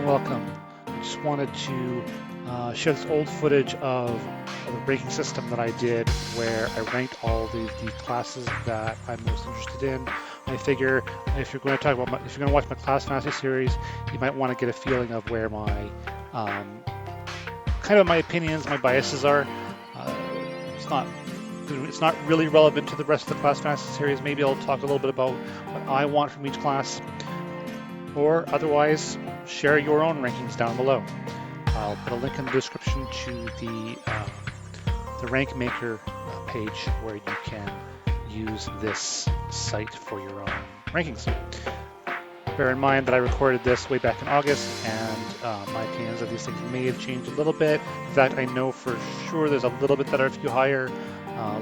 welcome. I just wanted to share this old footage of the ranking system that I did where I ranked all the classes that I'm most interested in. I figure if you're going to talk about if you're going to watch my Class Fantasy series, you might want to get a feeling of where my kind of my opinions, my biases are. It's not really relevant to the rest of the Class Fantasy series. Maybe I'll talk a little bit about what I want from each class, or otherwise share your own rankings down below. I'll put a link in the description to the rank maker page where you can use this site for your own rankings. Bear in mind that I recorded this way back in August, and my opinions of these things may have changed a little bit. In fact, I know for sure there's a little bit that are a few higher.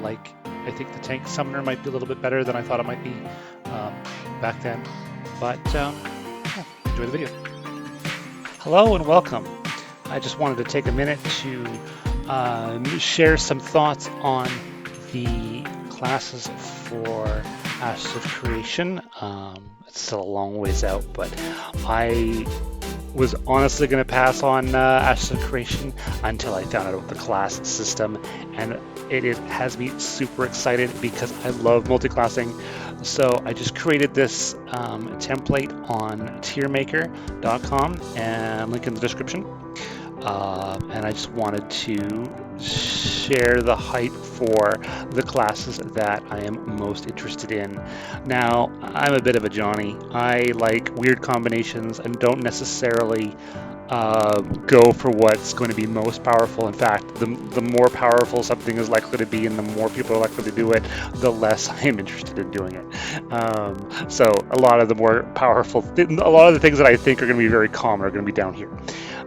Like I think the Tank Summoner might be a little bit better than I thought it might be back then. But enjoy the video. Hello and welcome. I just wanted to take a minute to share some thoughts on the classes for Ashes of Creation. It's still a long ways out, but I was honestly going to pass on Ashes of Creation until I found out about the class system, and it has me super excited because I love multi-classing. So I just created this template on tiermaker.com, and link in the description. And I just wanted to share the hype for the classes that I am most interested in. Now, I'm a bit of a Johnny. I like weird combinations and don't necessarily go for what's going to be most powerful. In fact, the more powerful something is likely to be and the more people are likely to do it, the less I am interested in doing it. So a lot of the more powerful, a lot of the things that I think are going to be very common are going to be down here.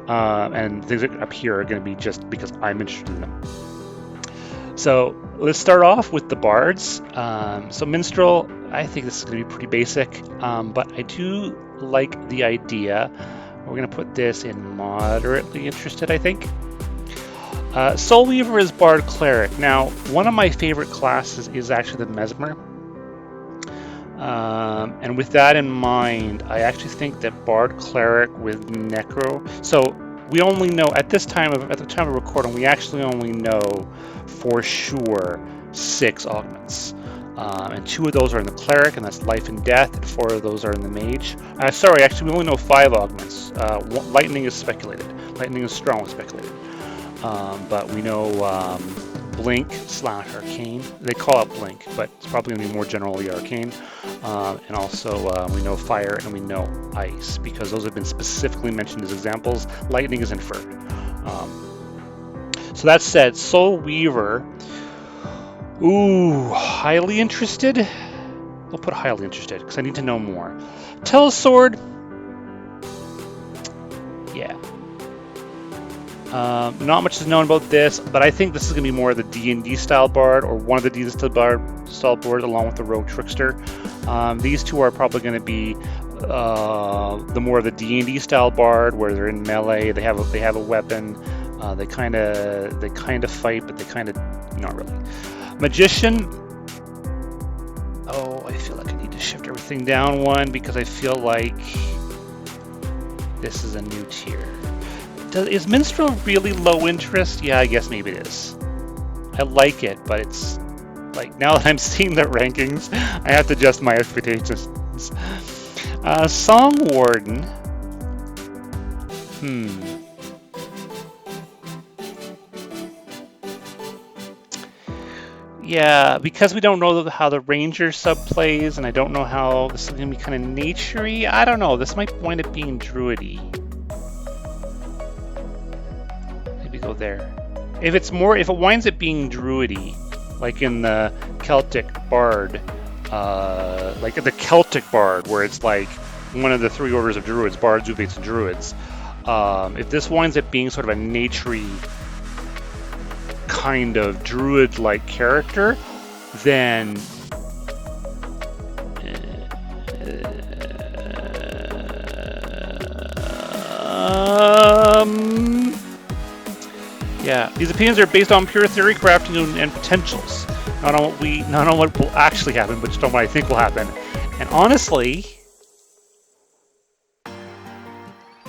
And things that up here are going to be just because I'm interested in them. So let's start off with the Bards. So Minstrel, I think this is going to be pretty basic, but I do like the idea. We're going to put this in moderately interested, I think. Soul Weaver is Bard Cleric. Now, one of my favorite classes is actually the Mesmer. And with that in mind, I actually think that Bard Cleric with Necro. So we only know at the time of recording, we actually only know for sure 6 augments, and 2 of those are in the Cleric, and that's Life and Death, and 4 of those are in the Mage. Sorry, actually we only know 5 augments. Lightning is speculated. Lightning is strong speculated, but we know Blink / Arcane. They call it Blink, but it's probably going to be more generally Arcane. And also we know Fire and we know Ice, because those have been specifically mentioned as examples. Lightning is inferred. So that said, Soul Weaver, ooh, highly interested? I'll put highly interested because I need to know more. Telesword, yeah. Not much is known about this, but I think this is going to be more of the D&D style bard, or one of the D&D style bards along with the Rogue Trickster. These 2 are probably going to be the more of the D&D style bard, where they're in melee. They have a weapon. They kind of fight, but they kind of not really. Magician. Oh, I feel like I need to shift everything down 1 because I feel like this is a new tier. Is Minstrel really low interest? Yeah, I guess maybe it is. I like it, but it's like, now that I'm seeing the rankings, I have to adjust my expectations. Song Warden. Yeah, because we don't know how the Ranger sub plays, and I don't know how this is going to be kind of nature-y. I don't know. This might wind up being druidy. Go there. If it winds up being druidy, like in the Celtic Bard, like the Celtic Bard, where it's like one of the 3 orders of druids, bards, uvates, and druids. If this winds up being sort of a nature-y kind of druid-like character, then yeah, these opinions are based on pure theory, crafting, and potentials, not on what will actually happen, but just on what I think will happen. And honestly,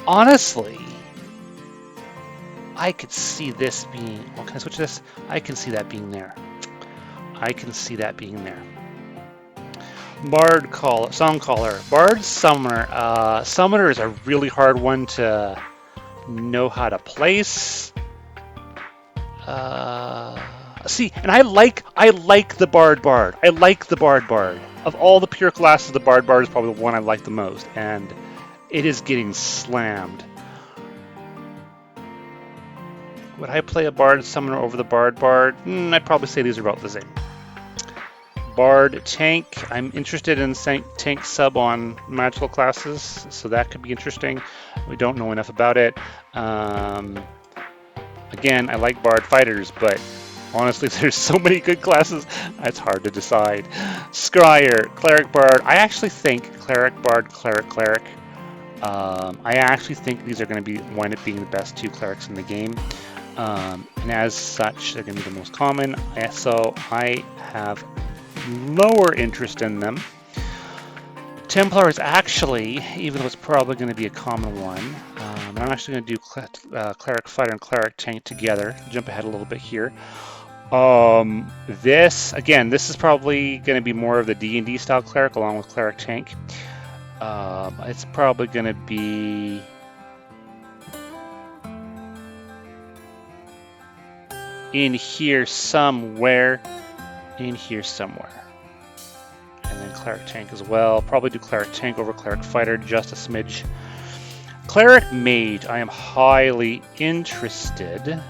Honestly, I could see this being, well, can I switch this? I can see that being there. I can see that being there. Bard caller, song caller, Bard summoner. Summoner is a really hard one to know how to place. See, and I like the Bard. I like the Bard. Of all the pure classes, the Bard is probably the one I like the most, and it is getting slammed. Would I play a Bard summoner over the Bard? I'd probably say these are about the same. Bard tank. I'm interested in tank sub on magical classes, so that could be interesting. We don't know enough about it. Again, I like Bard fighters, but honestly, there's so many good classes, it's hard to decide. Scryer, Cleric Bard. I actually think Cleric Bard, Cleric. I actually think these are going to wind up being the best two clerics in the game. And as such, they're going to be the most common. So I have lower interest in them. Templar is actually, even though it's probably going to be a common one, I'm actually going to do Cleric Fighter and Cleric Tank together. Jump ahead a little bit here. This is probably going to be more of the D&D style Cleric along with Cleric Tank. It's probably going to be in here somewhere. And then Cleric Tank as well. Probably do Cleric Tank over Cleric Fighter, just a smidge. Cleric Mage, I am highly interested.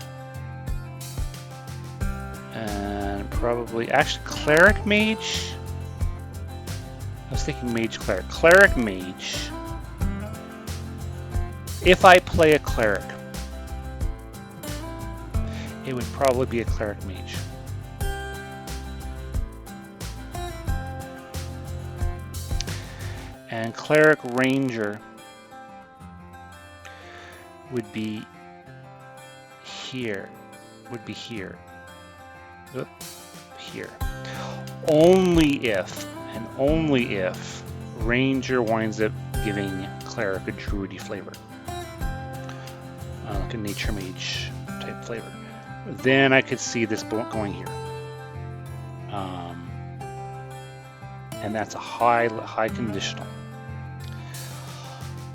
And probably, actually, Cleric Mage? I was thinking Mage Cleric. Cleric Mage. If I play a Cleric, it would probably be a Cleric Mage. And Cleric Ranger would be here. Oop, here. Only if Ranger winds up giving Cleric a druidy flavor. Like a Nature Mage type flavor. Then I could see this going here. And that's a high conditional.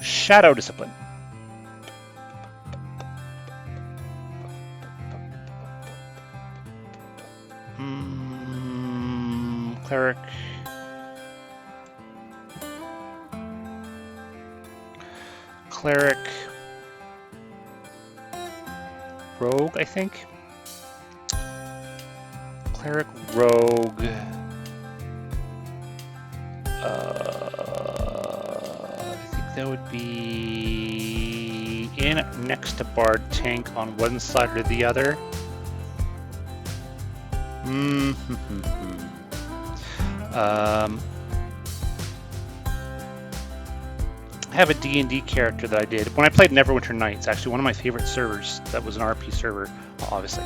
Shadow Discipline. Cleric. Rogue, I think. Cleric Rogue. I think that would be in next to Bard Tank on one side or the other. I have a D&D character that I did when I played Neverwinter Nights. Actually, one of my favorite servers. That was an RP server, obviously.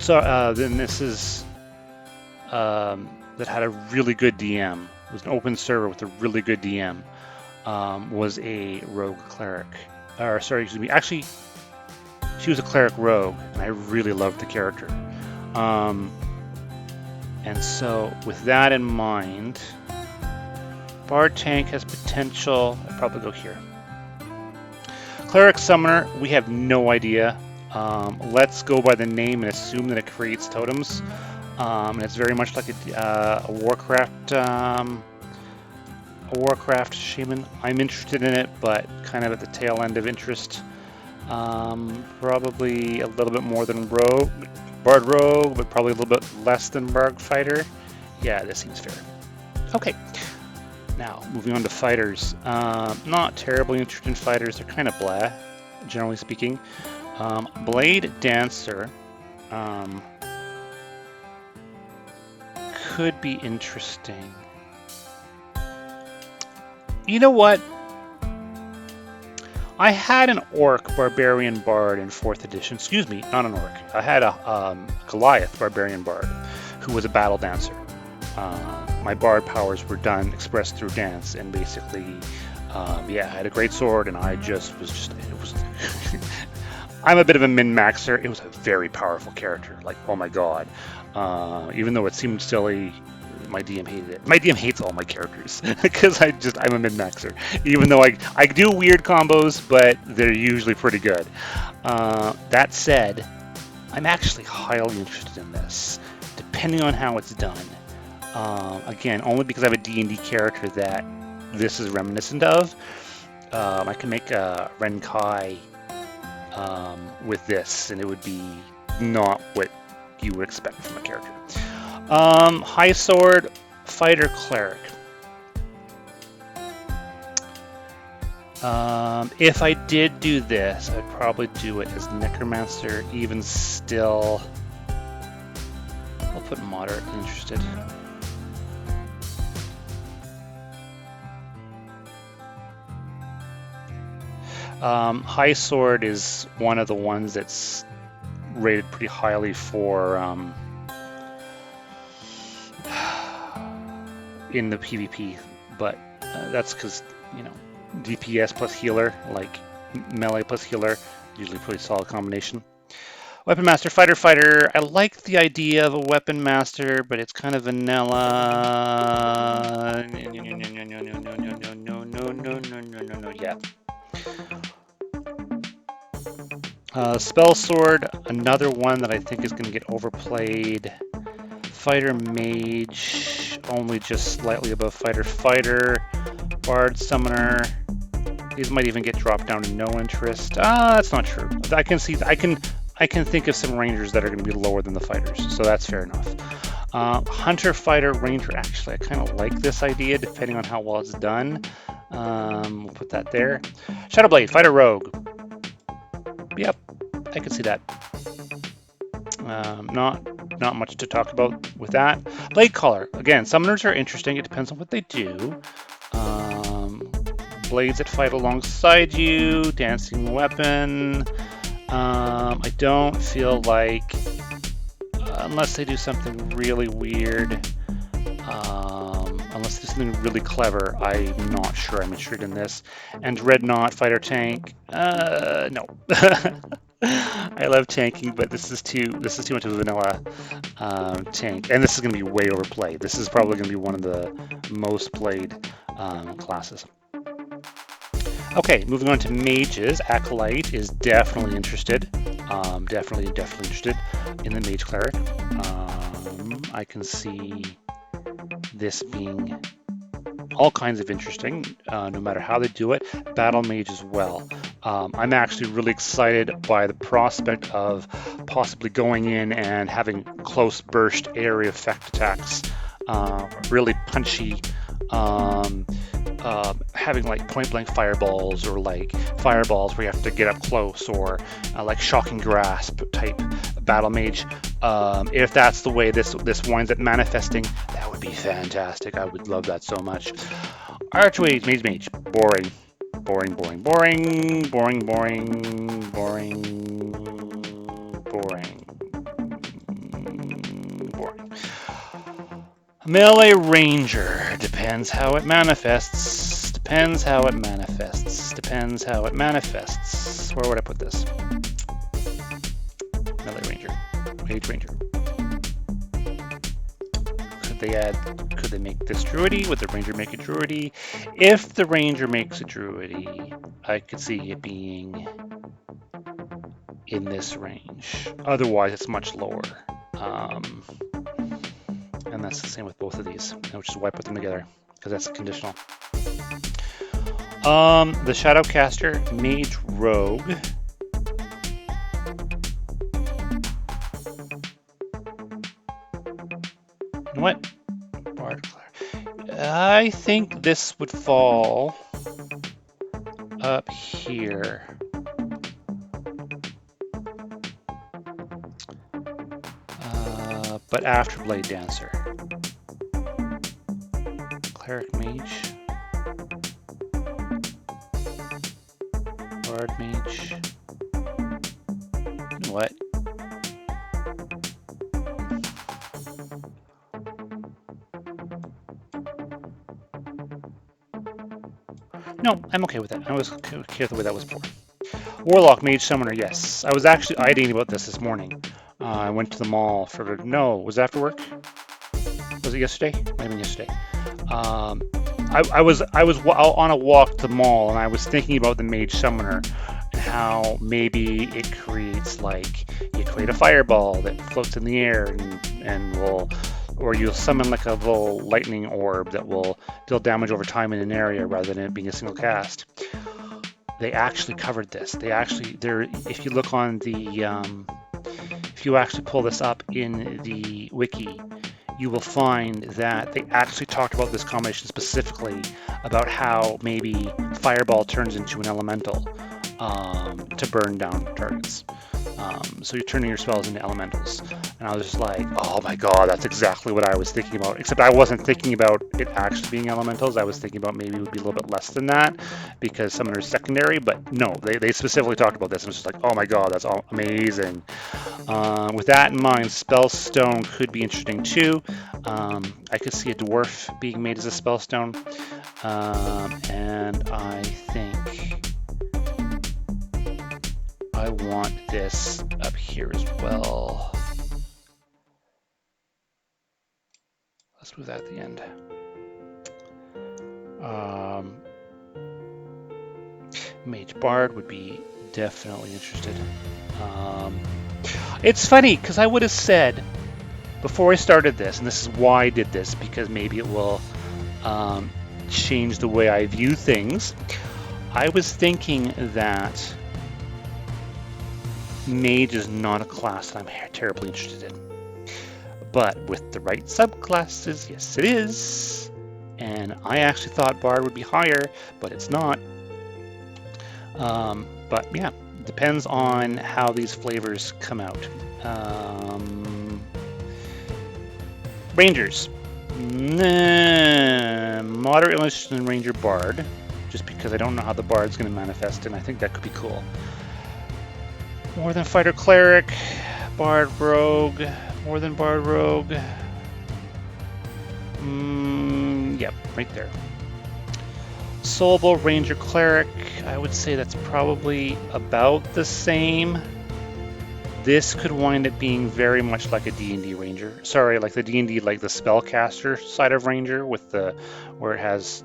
Then this is that had a really good DM. It was an open server with a really good DM. Was a rogue cleric. Or sorry, excuse me. Actually, she was a cleric rogue, and I really loved the character. And so, with that in mind, Bard Tank has potential. I'd probably go here. Cleric Summoner, we have no idea. Let's go by the name and assume that it creates totems. And it's very much like a Warcraft shaman. I'm interested in it, but kind of at the tail end of interest. Probably a little bit more than Bard Rogue, but probably a little bit less than Bard Fighter. Yeah, this seems fair. Okay. Now, moving on to fighters. Not terribly interested in fighters. They're kind of blah, generally speaking. Blade Dancer could be interesting. You know what? I had an Orc Barbarian Bard in 4th edition. Excuse me, not an Orc. I had a Goliath Barbarian Bard who was a battle dancer. My Bard powers were expressed through dance, and basically Yeah, I had a great sword, and I just was it was. I'm a bit of a min-maxer. It was a very powerful character. Like, oh my god. Even though it seemed silly, my DM hated it. My DM hates all my characters because I'm a min-maxer. Even though I do weird combos, but they're usually pretty good. That said, I'm actually highly interested in this, depending on how it's done. Again, only because I have a D&D character that this is reminiscent of. I can make a Renkai with this, and it would be not what you would expect from a character. High sword, fighter, cleric. If I did do this, I'd probably do it as necromancer. Even still, I'll put moderate interested. High sword is one of the ones that's rated pretty highly for in the PvP, but that's because, you know, DPS plus healer, like melee plus healer, usually pretty solid combination. Weapon master, fighter, fighter. I like the idea of a weapon master, but it's kind of vanilla. No. Yeah. Spell sword, another one that I think is going to get overplayed. Fighter mage, only just slightly above fighter fighter. Bard summoner. These might even get dropped down to no interest. That's not true. I can think of some rangers that are going to be lower than the fighters, so that's fair enough. Hunter, fighter, ranger. Actually, I kind of like this idea, depending on how well it's done. We'll put that there. Shadowblade, fighter, rogue. Yep, I can see that. Not much to talk about with that. Blade caller. Again, summoners are interesting. It depends on what they do. Blades that fight alongside you. Dancing weapon. I don't feel like, unless they do something really weird, unless they do something really clever, I'm not sure I'm interested in this. And Dreadnought, fighter tank, no. I love tanking, but this is too much of a vanilla tank, and this is going to be way overplayed. This is probably going to be one of the most played classes. Okay, moving on to mages. Acolyte is definitely interested. Definitely interested in the mage cleric. I can see this being all kinds of interesting, no matter how they do it. Battle mage as well. I'm actually really excited by the prospect of possibly going in and having close burst area effect attacks, really punchy. Having like point blank fireballs, or like fireballs where you have to get up close, or like shocking grasp type battle mage. If that's the way this winds up manifesting, that would be fantastic. I would love that so much. Archway, mage. Boring. Melee ranger, depends how it manifests. Where would I put this? Melee ranger, mage ranger. Could they make this druidy? Would the ranger make a druidy? If the ranger makes a druidy, I could see it being in this range. Otherwise, it's much lower. And that's the same with both of these, which is why I put them together, because that's conditional. The Shadowcaster, Mage Rogue. You know what? Bard. I think this would fall up here. But after Blade Dancer. Cleric Mage. Bard Mage. What? No, I'm okay with that. I was okay with the way that was before. Warlock, Mage, Summoner, yes. I was actually ideating about this morning. I went to the mall for, no, was it after work? Was it yesterday? Might have been yesterday. I was on a walk to the mall and I was thinking about the Mage Summoner and how maybe it creates, like, you create a fireball that floats in the air and will, or you'll summon like a little lightning orb that will deal damage over time in an area rather than it being a single cast. They actually covered this. If you look on the, if you actually pull this up in the wiki, you will find that they actually talked about this combination specifically, about how maybe Fireball turns into an elemental to burn down targets. So you're turning your spells into elementals. And I was just like, oh my god, that's exactly what I was thinking about. Except I wasn't thinking about it actually being elementals. I was thinking about maybe it would be a little bit less than that because Summoner is secondary. But no, they specifically talked about this. I was just like, oh my god, that's all amazing. With that in mind, Spellstone could be interesting too. I could see a dwarf being made as a Spellstone. And I think I want this up here as well. Let's move that at the end. Mage Bard would be definitely interested. It's funny because I would have said before I started this, and this is why I did this, because maybe it will change the way I view things. I was thinking that Mage is not a class that I'm terribly interested in. But with the right subclasses, yes it is. And I actually thought Bard would be higher, but it's not. But yeah, depends on how these flavors come out. Rangers. Moderate interest in Ranger Bard, just because I don't know how the Bard's going to manifest, and I think that could be cool. More than Fighter Cleric, Bard Rogue, more than Bard Rogue. Yep, right there. Soulbow Ranger Cleric, I would say that's probably about the same. This could wind up being very much like a D&D Ranger. Sorry, like the D&D, like the spellcaster side of Ranger, with the where it has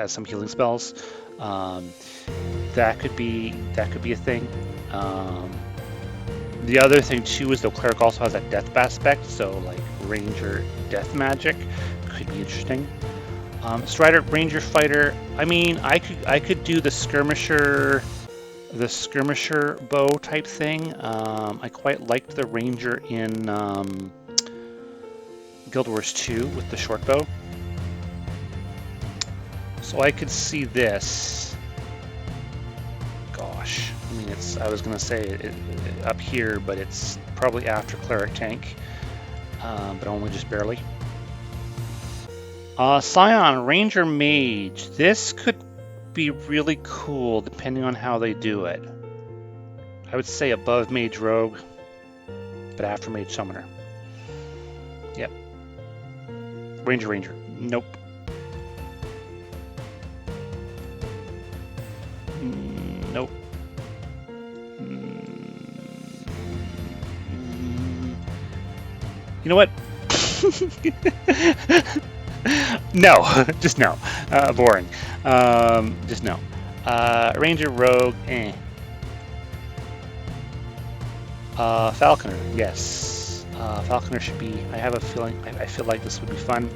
some healing spells. That could be a thing. The other thing too is the Cleric also has that death aspect, so like Ranger death magic could be interesting. Strider Ranger Fighter. I mean, I could do the skirmisher bow type thing. I quite liked the Ranger in Guild Wars 2 with the short bow. So I could see this. Gosh, I mean, I was gonna say it up here, but it's probably after Cleric Tank, but only just barely. Scion Ranger Mage. This could be really cool depending on how they do it. I would say above Mage Rogue, but after Mage Summoner. Yep. Ranger. Nope. Nope. You know what? No, just no. Boring. Just no. Ranger, Rogue, eh. Falconer, yes. Falconer should be. I have a feeling. I feel like this would be fun.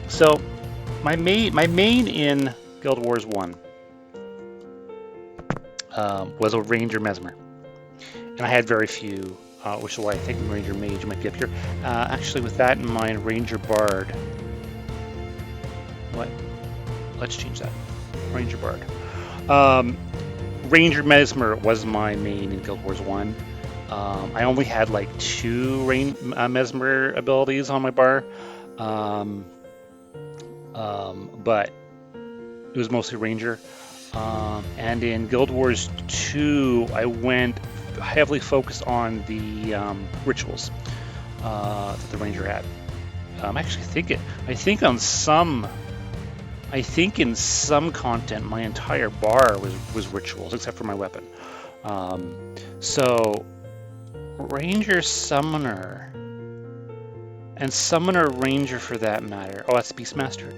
So my main in Guild Wars 1 was a Ranger Mesmer, and I had very few. Which is why I think Ranger Mage might be up here. Actually, with that in mind, Ranger Bard. What? Let's change that. Ranger Bard. Ranger Mesmer was my main in Guild Wars 1. I only had like 2 Mesmer abilities on my bar. But it was mostly Ranger. And in Guild Wars 2, I went heavily focused on the rituals that the Ranger had. I think on some I think in some content my entire bar was rituals, except for my weapon. So Ranger Summoner, and Summoner Ranger for that matter. Oh, that's Beastmaster.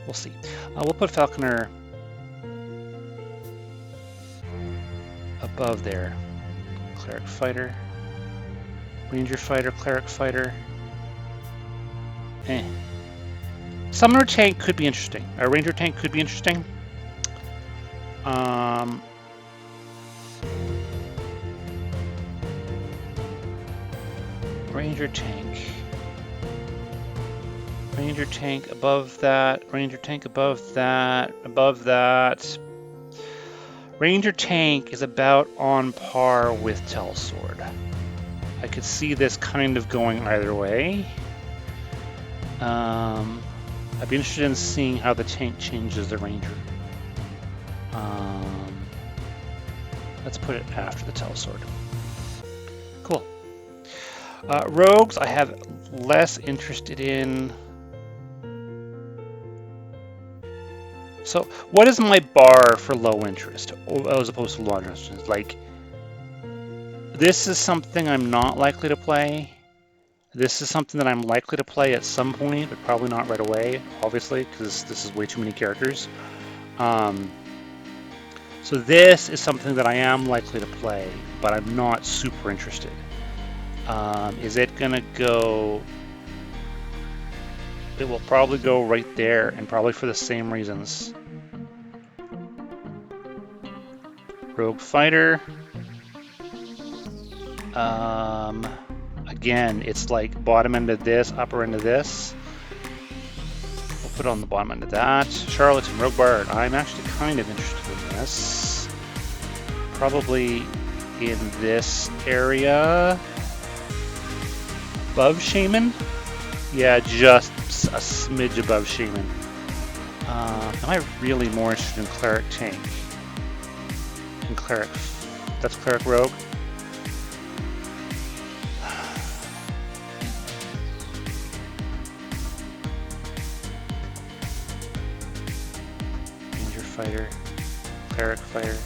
We'll see. We'll put Falconer above there. Cleric Fighter, Ranger Fighter, Cleric Fighter. Summoner Tank could be interesting. A Ranger Tank could be interesting. Ranger Tank. Ranger Tank above that. Ranger Tank above that. Above that. Ranger Tank is about on par with Telsword. I could see this kind of going either way. I'd be interested in seeing how the tank changes the Ranger. Let's put it after the Telsword. Cool. Rogues, I have less interested in. So, what is my bar for low interest, as opposed to low interest? Like, this is something I'm not likely to play. This is something that I'm likely to play at some point, but probably not right away, obviously, because this is way too many characters. So this is something that I am likely to play, but I'm not super interested. Is it gonna go? It will probably go right there, and probably for the same reasons. Rogue Fighter. Again, it's like bottom end of this, upper end of this. We'll put on the bottom end of that. Charlatan, Rogue Bard. I'm actually kind of interested in this. Probably in this area. Above Shaman? Yeah, just a smidge above Shaman. Am I really more interested in Cleric Tank? And Cleric... That's Cleric Rogue? Ranger Fighter. Cleric Fighter.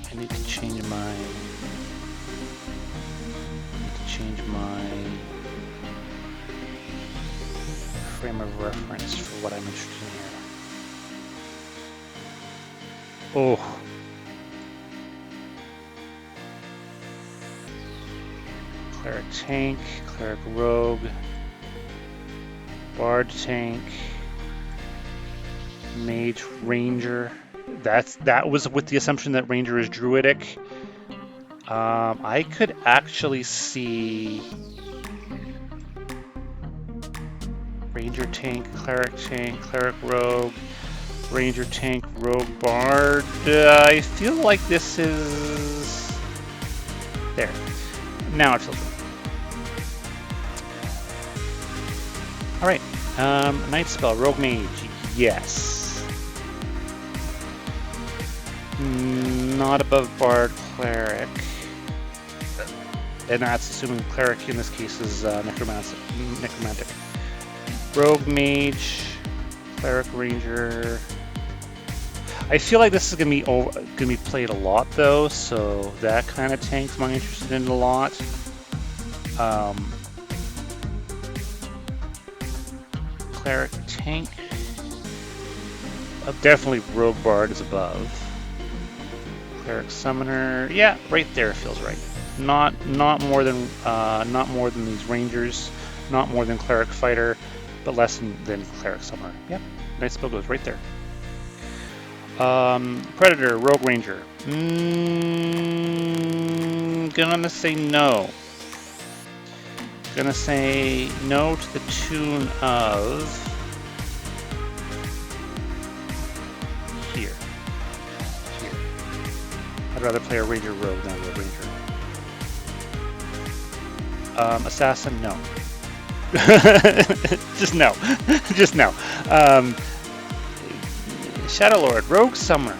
I need to change my frame of reference for what I'm interested in here. Oh. Cleric Tank, Cleric Rogue, Bard Tank, Mage Ranger. That was with the assumption that Ranger is Druidic. I could actually see Ranger Tank, Cleric Rogue, Ranger Tank, Rogue Bard. I feel like this is... There. Now it feels right. Alright, Night Spell, Rogue Mage, yes. Not above Bard, Cleric. And that's assuming Cleric in this case is necromantic. Rogue Mage, Cleric Ranger. I feel like this is gonna be played a lot though, so that kind of tank's my interested in a lot. Cleric Tank. Definitely Rogue Bard is above. Cleric Summoner, yeah, right there feels right. Not more than these Rangers, not more than Cleric Fighter, but less than Cleric Summoner. Yep, nice spell goes right there. Predator, Rogue Ranger. Gonna say no. Gonna say no to the tune of here. I'd rather play a Ranger Rogue than a Rogue Ranger. Assassin, no. Just no. Just no. Shadow Lord, Rogue Summoner.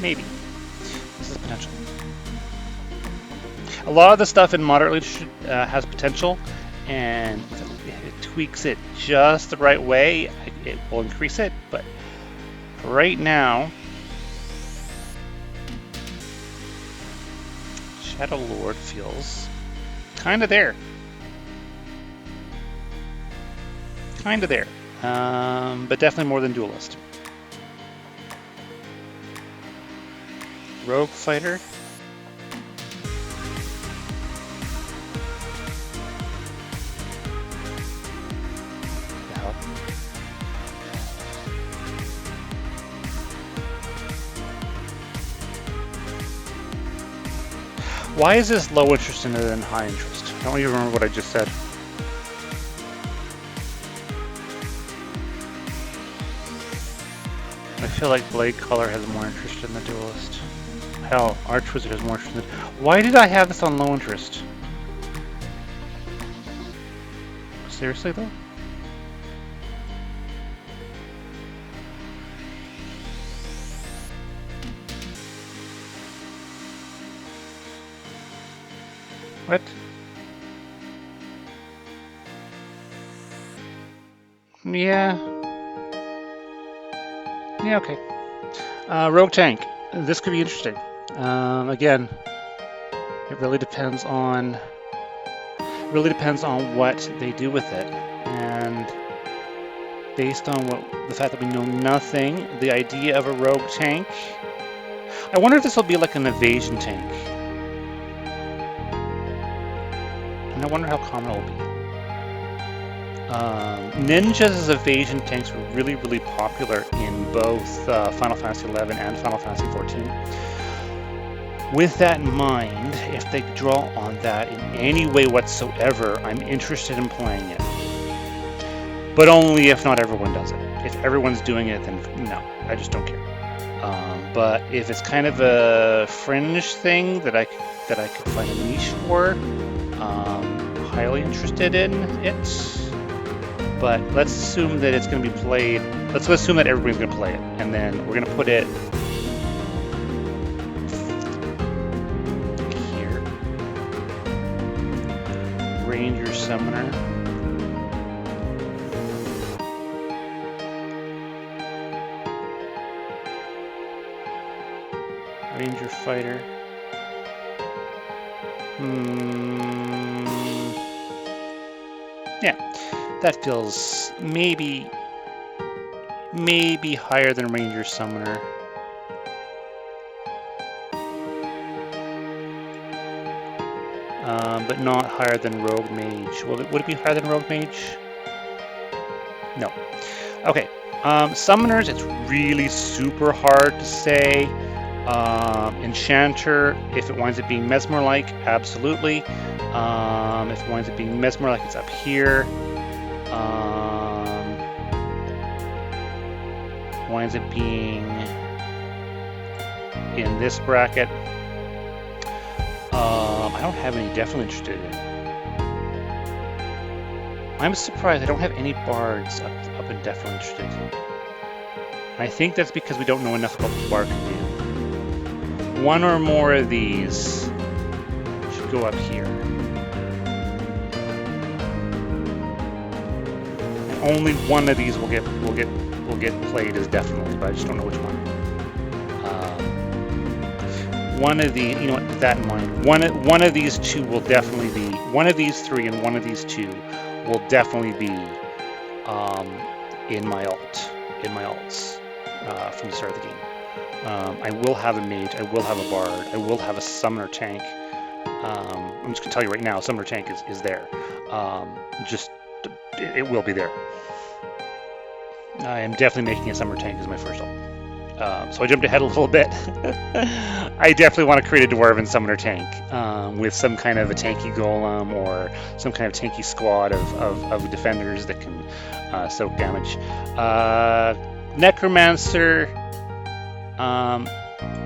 Maybe. This is potential. A lot of the stuff in moderate leadership has potential, and if it tweaks it just the right way, it will increase it. But right now, Shadow Lord feels kind of there. Kind of there. But definitely more than Duelist. Rogue Fighter. Why is this low interest and then high interest? I don't even remember what I just said. I feel like Blade Color has more interest in the Duelist. Hell, Archwizard has more interest in it. Why did I have this on low interest? Seriously though? What? Yeah. Yeah, okay. Rogue Tank. This could be interesting. Again, it really depends on what they do with it, and based on the fact that we know nothing, the idea of a rogue tank. I wonder if this will be like an evasion tank, and I wonder how common it will be. Ninjas as evasion tanks were really, really popular in both Final Fantasy XI and Final Fantasy XIV. With that in mind, if they draw on that in any way whatsoever, I'm interested in playing it. But only if not everyone does it. If everyone's doing it, then no, I just don't care. But if it's kind of a fringe thing that I could find a niche for, highly interested in it. But let's assume that it's going to be played. Let's assume that everybody's going to play it, and then we're going to put it here. Ranger Summoner. Ranger Fighter. Yeah. That feels maybe higher than Ranger Summoner. But not higher than Rogue Mage. Would it be higher than Rogue Mage? No. Okay. Summoners, it's really super hard to say. Enchanter, if it winds up being Mesmer-like, absolutely. If it winds up being Mesmer-like, it's up here. Winds up being in this bracket. I don't have any definitely interested in. I'm surprised I don't have any bards up and definitely interested. I think that's because we don't know enough about what the bard can do. One or more of these should go up here. Only one of these will get played as definitely, but I just don't know which one. One of the, you know what, with that in mind, one of these two will definitely be, one of these three and one of these two will definitely be in my alts from the start of the game. I will have a mage, I will have a bard, I will have a summoner tank. I'm just gonna tell you right now, summoner tank is there. It will be there. I am definitely making a summer tank as my first ult. So I jumped ahead a little bit. I definitely want to create a Dwarven summoner tank with some kind of a tanky golem or some kind of tanky squad of defenders that can soak damage. Necromancer,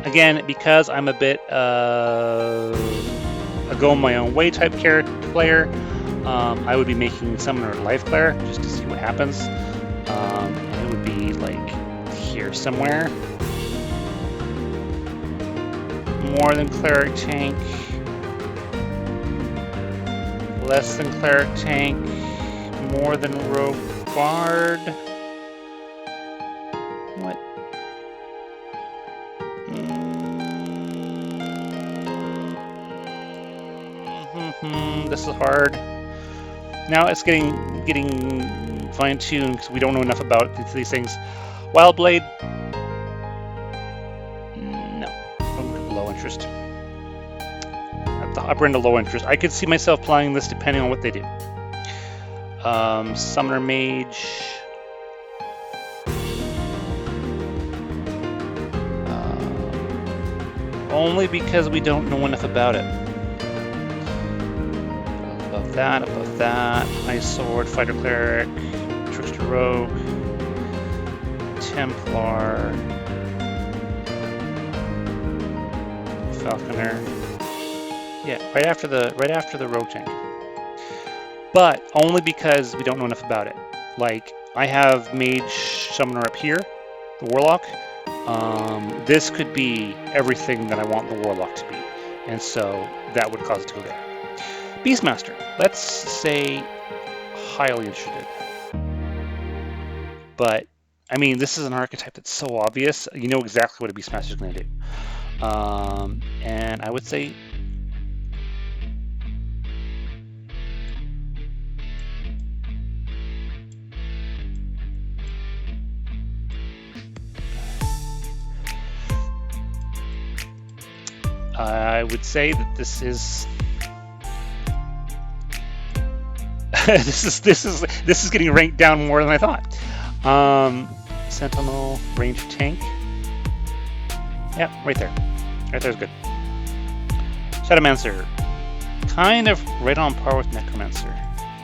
again, because I'm a bit a go my own way type player, I would be making Summoner Life Cleric just to see what happens. And it would be like here somewhere. more than cleric tank, less than cleric tank, more than rogue bard. What? This is hard. Now it's getting fine-tuned because we don't know enough about these things. Wild Blade. No, low interest. At the upper end of low interest. I could see myself playing this depending on what they do. Summoner Mage. Only because we don't know enough about it. Above that. Ice Sword, Fighter Cleric, Trickster Rogue, Templar, Falconer. Yeah, right after the Rogue tank. But only because we don't know enough about it. Like, I have Mage Summoner up here, the Warlock. This could be everything that I want the Warlock to be, and so that would cause it to go there. Beastmaster, let's say highly interested. But, I mean, this is an archetype that's so obvious, you know exactly what a Beastmaster is going to do. And I would say that this is this is getting ranked down more than I thought. Sentinel, ranged tank. Yeah, right there. Right there's good. Shadowmancer, kind of right on par with Necromancer.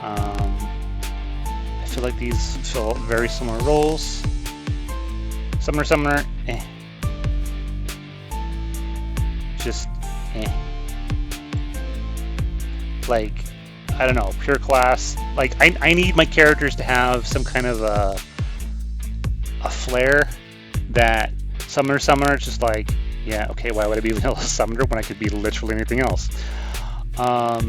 I feel like these fill very similar roles. Summoner, eh. Just, eh. Like, I don't know, pure class. Like, I need my characters to have some kind of a flair that Summoner is just like, yeah, okay, why would I be a Summoner when I could be literally anything else? All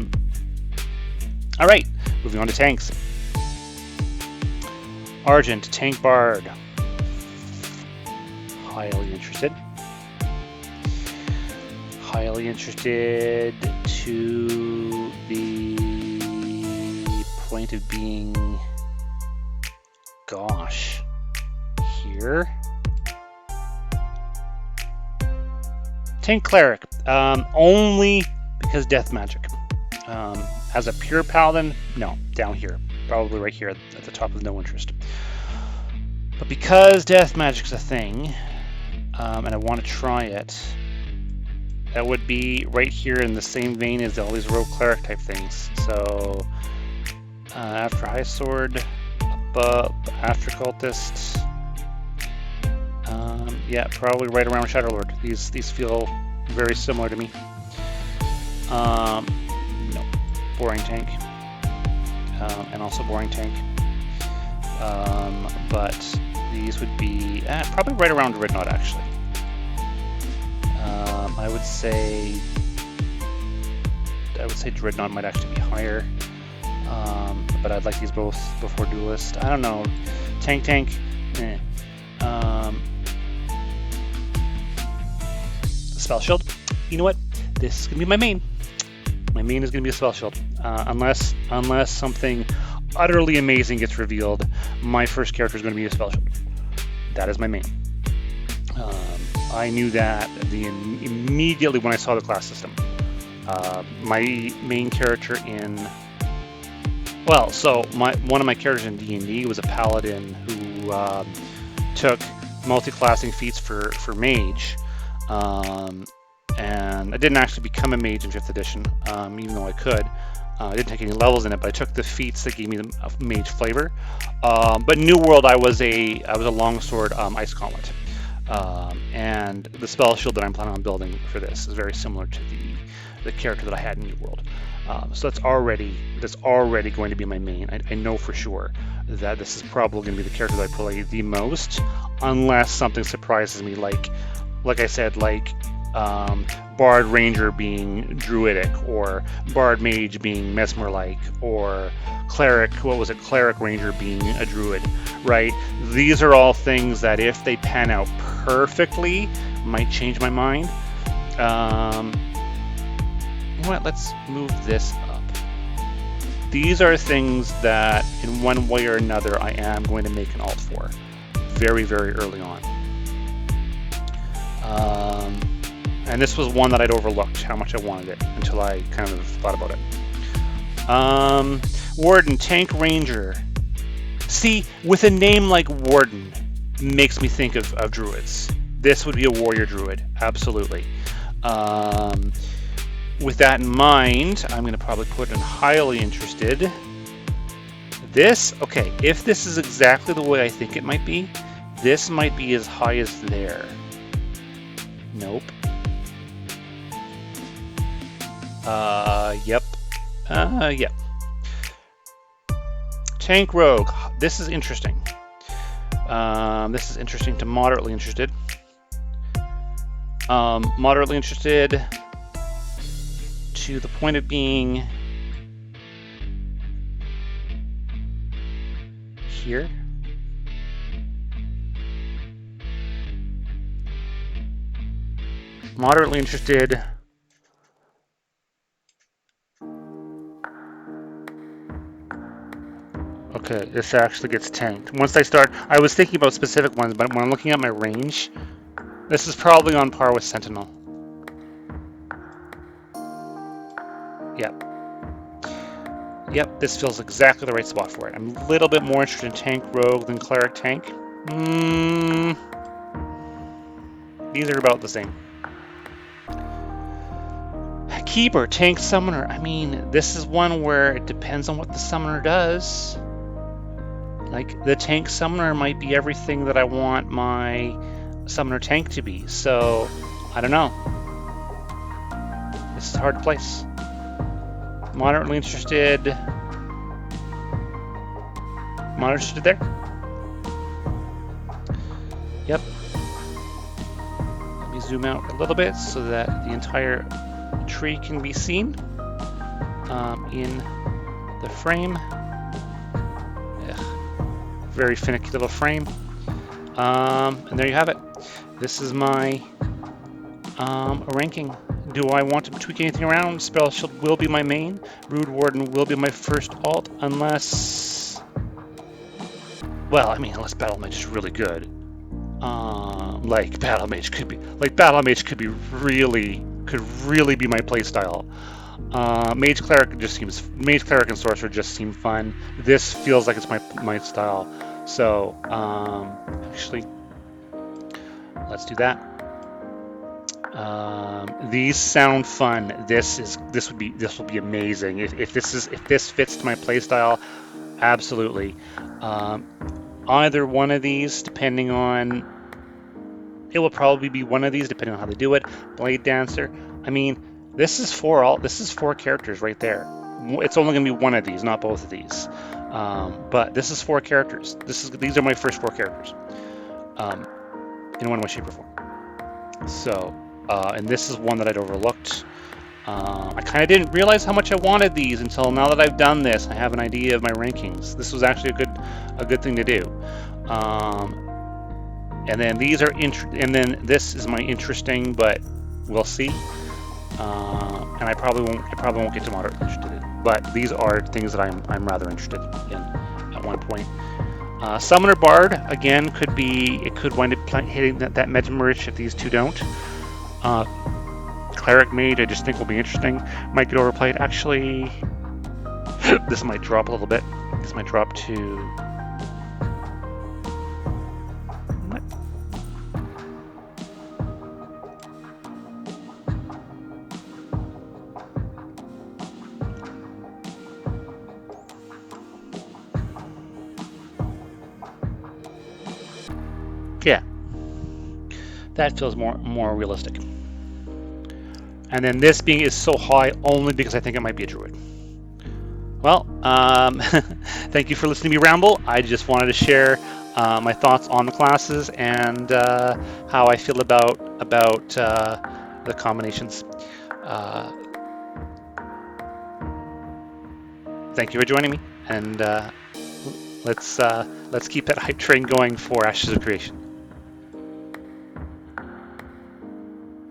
right, moving on to tanks. Argent, Tank Bard. Highly interested. Highly interested to the point of being, gosh, here. Tank Cleric, only because death magic. As a pure paladin, no, down here, probably right here at the top of no interest. But because death magic's a thing, and I want to try it, that would be right here in the same vein as all these rogue cleric type things. So after High Sword, above, after Cultist, yeah, probably right around Shadow Lord. These feel very similar to me. No, boring tank, and also boring tank. But these would be probably right around Dreadnought actually. I would say Dreadnought might actually be higher, but I'd like these both before Duelist. I don't know, tank, eh. Spell Shield. You know what? This is gonna be my main. My main is gonna be a Spell Shield, unless something utterly amazing gets revealed. My first character is gonna be a Spell Shield. That is my main. I knew that immediately when I saw the class system. My main character in, well, so one of my characters in D&D was a paladin who took multi-classing feats for mage, and I didn't actually become a mage in 5th edition, even though I could. I didn't take any levels in it, but I took the feats that gave me the mage flavor. But New World, I was a longsword Ice Gauntlet. And the Spell Shield that I'm planning on building for this is very similar to the character that I had in New World. So that's already going to be my main. I know for sure that this is probably going to be the character that I play the most, unless something surprises me, like I said, like Bard Ranger being druidic, or Bard Mage being Mesmer-like, or Cleric, what was it, Cleric Ranger being a druid, right? These are all things that if they pan out perfectly, might change my mind. You know what, let's move this up. These are things that in one way or another I am going to make an alt for very, very early on. And this was one that I'd overlooked how much I wanted it until I kind of thought about it. Warden, Tank Ranger. See, with a name like Warden, makes me think of druids. This would be a warrior druid, absolutely. With that in mind, I'm going to probably put in highly interested. This, okay, if this is exactly the way I think it might be, this might be as high as there. Nope. Yep. Yep. Tank Rogue. This is interesting. This is interesting to moderately interested. Moderately interested to the point of being here. Moderately interested. Okay, this actually gets tanked. Once I start, I was thinking about specific ones, but when I'm looking at my range, this is probably on par with Sentinel. Yep. Yep, this feels exactly the right spot for it. I'm a little bit more interested in Tank Rogue than Cleric Tank. These are about the same. Keeper, Tank Summoner. I mean, this is one where it depends on what the Summoner does. Like, the Tank Summoner might be everything that I want my Summoner Tank to be. So, I don't know. This is hard to place. Moderately interested. Moderately interested there. Yep. Let me zoom out a little bit so that the entire tree can be seen in the frame. Very finicky little frame. And there you have it. This is my ranking. Do I want to tweak anything around? Spell Shield will be my main. Rude Warden will be my first alt, unless... Well, I mean, unless Battle Mage is really good. Like Battle Mage could be really be my playstyle. Mage Cleric and Sorcerer just seem fun. This feels like it's my style. So actually, let's do that. These sound fun. This will be amazing. If this fits to my playstyle, absolutely. Either one of these, depending on, it will probably be one of these depending on how they do it. Blade Dancer. I mean, this is four characters right there. It's only going to be one of these, not both of these. But this is 4 characters. These are my first 4 characters, in one way, shape, or form. So, and this is one that I'd overlooked. I kind of didn't realize how much I wanted these until now that I've done this. I have an idea of my rankings. This was actually a good thing to do. And then these are and then this is my interesting, but we'll see. And I probably won't get to moderate interested in. But these are things that I'm rather interested in at one point. Summoner Bard again could wind up hitting that Mesmerish if these two don't. Cleric Mage I just think will be interesting. Might get overplayed. Actually, this might drop a little bit. This might drop to. What? Yeah, that feels more realistic. And then this is so high only because I think it might be a druid. Well, thank you for listening to me ramble. I just wanted to share my thoughts on the classes and how I feel about the combinations. Thank you for joining me, and let's keep that hype train going for Ashes of Creation.